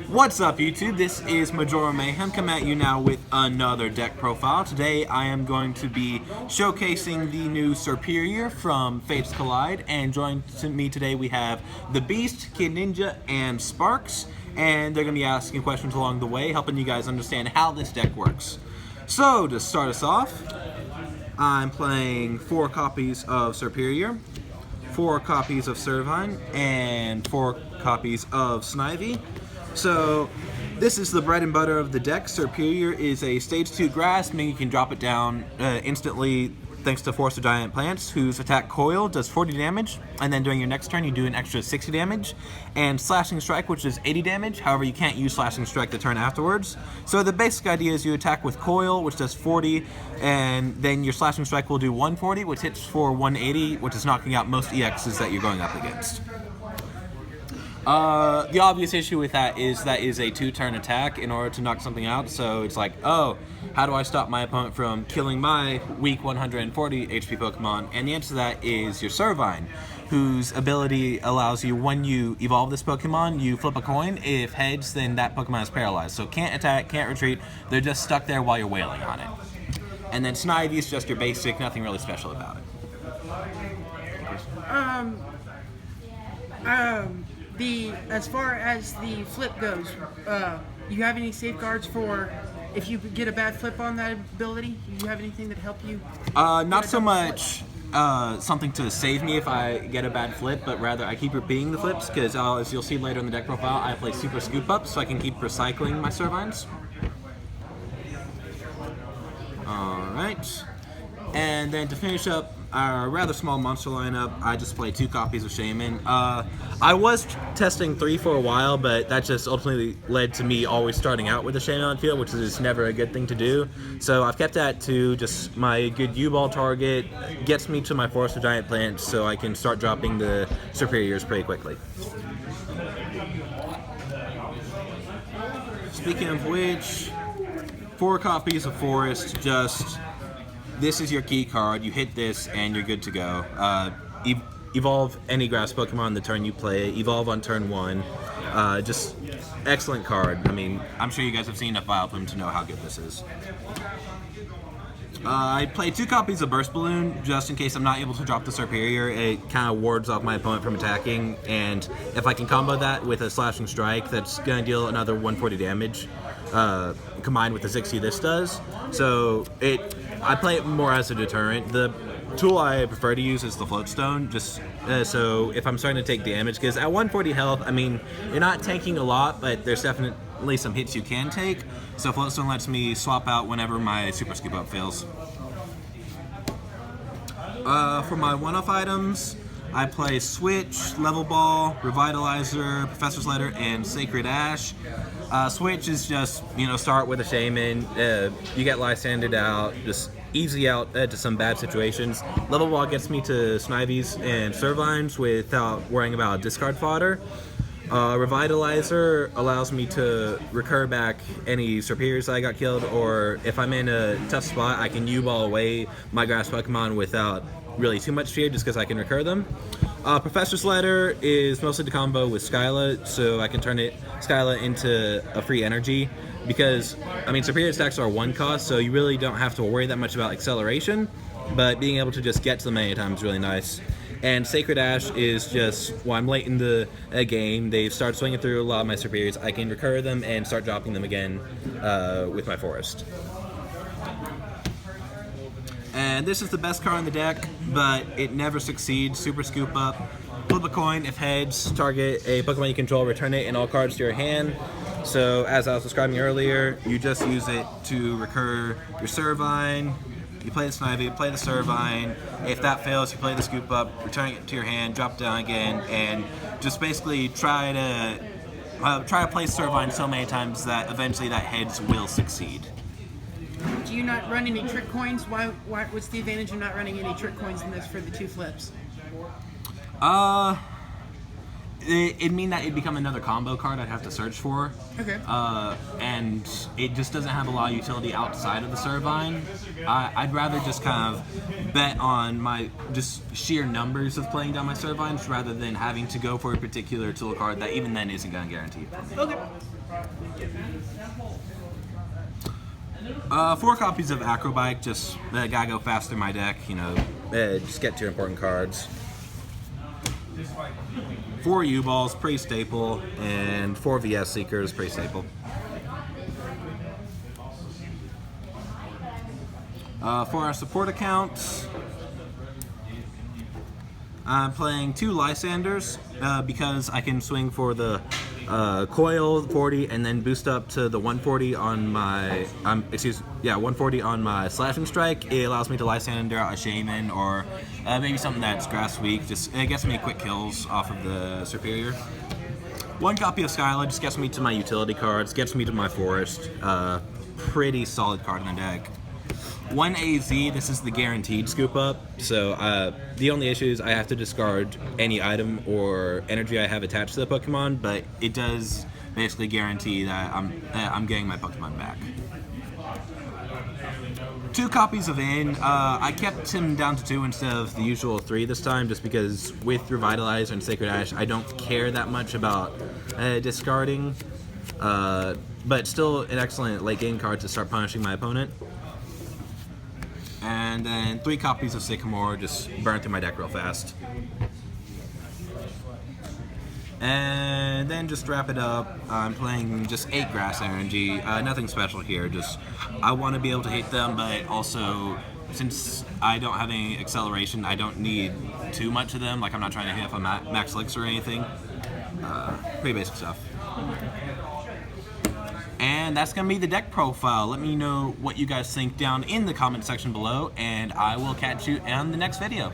What's up, YouTube? This is MajoraMayhem coming at you now with another deck profile. Today I am going to be showcasing the new Serperior from Fates Collide, and joined me today we have the Beast, Kid Ninja, and Sparks, and they're going to be asking questions along the way, helping you guys understand how this deck works. So, to start us off, I'm playing 4 copies of Serperior, 4 copies of Servine, and 4 copies of Snivy. So, this is the bread and butter of the deck. Serperior is a stage 2 grass, meaning you can drop it down instantly thanks to Force of Giant Plants, whose attack coil does 40 damage, and then during your next turn you do an extra 60 damage, and Slashing Strike, which is 80 damage. However, you can't use Slashing Strike the turn afterwards. So the basic idea is you attack with coil, which does 40, and then your Slashing Strike will do 140, which hits for 180, which is knocking out most EXs that you're going up against. The obvious issue with that is a 2-turn attack in order to knock something out, so it's like, oh, how do I stop my opponent from killing my weak 140 HP Pokemon? And the answer to that is your Servine, whose ability allows you, when you evolve this Pokemon, you flip a coin. If heads, then that Pokemon is paralyzed, so can't attack, can't retreat, they're just stuck there while you're wailing on it. And then Snivy is just your basic, nothing really special about it. As far as the flip goes, you have any safeguards for if you get a bad flip on that ability? Do you have anything that help you? Not so much something to save me if I get a bad flip, but rather I keep repeating the flips because, as you'll see later in the deck profile, I play Super Scoop Up, so I can keep recycling my Servines. Alright. And then to finish up our rather small monster lineup, I just play 2 copies of Shaman. I was testing 3 for a while, but that just ultimately led to me always starting out with a Shaman on field, which is never a good thing to do. So I've kept that to just my good U-ball target, gets me to my Forest of Giant Plants, so I can start dropping the Serperiors pretty quickly. Speaking of which, 4 copies of Forest, just... this is your key card. You hit this and you're good to go. Evolve any grass Pokemon the turn you play. Evolve on turn 1. Just excellent card. I mean, I'm sure you guys have seen enough Vileplume to know how good this is. I play 2 copies of Burst Balloon just in case I'm not able to drop the Serperior. It kind of wards off my opponent from attacking, and if I can combo that with a Slashing Strike, that's going to deal another 140 damage combined with the 60 this does. So I play it more as a deterrent. The tool I prefer to use is the Float Stone, just so if I'm starting to take damage, because at 140 health, I mean, you're not tanking a lot, but there's definitely some hits you can take, so Float Stone lets me swap out whenever my Super Scoop Up fails. For my one-off items, I play Switch, Level Ball, Revitalizer, Professor's Letter, and Sacred Ash. Switch is just, start with a Shaman, you get Lysandered out, just easy out to some bad situations. Level Ball gets me to Snivies and Servines without worrying about discard fodder. Revitalizer allows me to recur back any Serperiors I got killed, or if I'm in a tough spot, I can U-ball away my grass Pokemon without really too much fear, just because I can recur them. Professor's Letter is mostly to combo with Skyla, so I can turn Skyla into a free energy, because, I mean, Serperior stacks are 1 cost, so you really don't have to worry that much about acceleration, but being able to just get to them many times is really nice. And Sacred Ash is just, when I'm late in the game, they start swinging through a lot of my Serperiors, I can recur them and start dropping them again with my Forest. And this is the best card in the deck, but it never succeeds. Super Scoop Up. Flip a coin. If heads, target a Pokemon you control, return it and all cards to your hand. So, as I was describing earlier, you just use it to recur your Servine. You play the Snivy, play the Servine. If that fails, you play the Scoop Up, return it to your hand, drop it down again, and just basically try to play Servine so many times that eventually that heads will succeed. Do you not run any trick coins? What's the advantage of not running any trick coins in this for the 2 flips? It'd mean that it'd become another combo card I'd have to search for. Okay. And it just doesn't have a lot of utility outside of the Servine. I'd rather just kind of bet on my just sheer numbers of playing down my Servines rather than having to go for a particular tool card that even then isn't going to guarantee it for me. Okay. 4 copies of Acrobike, just gotta go faster in my deck, you know, just get 2 important cards. 4 U-Balls, pretty staple, and 4 VS Seekers, pretty staple. For our support accounts, I'm playing 2 Lysanders because I can swing for the coil 40 and then boost up to the 140 on my 140 on my slashing strike. It allows me to Lysander out a Shaman or maybe something that's grass weak. Just it gets me quick kills off of the Serperior. 1 copy of Skyla just gets me to my utility cards, gets me to my forest. Pretty solid card in the deck. 1 AZ, this is the guaranteed scoop up, so the only issue is I have to discard any item or energy I have attached to the Pokemon, but it does basically guarantee that I'm getting my Pokemon back. 2 copies of In. I kept him down to 2 instead of the usual 3 this time, just because with Revitalize and Sacred Ash, I don't care that much about discarding, but still an excellent late game card to start punishing my opponent. And then 3 copies of Sycamore, just burn through my deck real fast. And then just wrap it up, I'm playing just 8 Grass Energy, nothing special here, just I want to be able to hit them, but also since I don't have any acceleration, I don't need too much of them, like I'm not trying to hit up a max elixir or anything. Pretty basic stuff. And that's going to be the deck profile. Let me know what you guys think down in the comment section below, and I will catch you on the next video.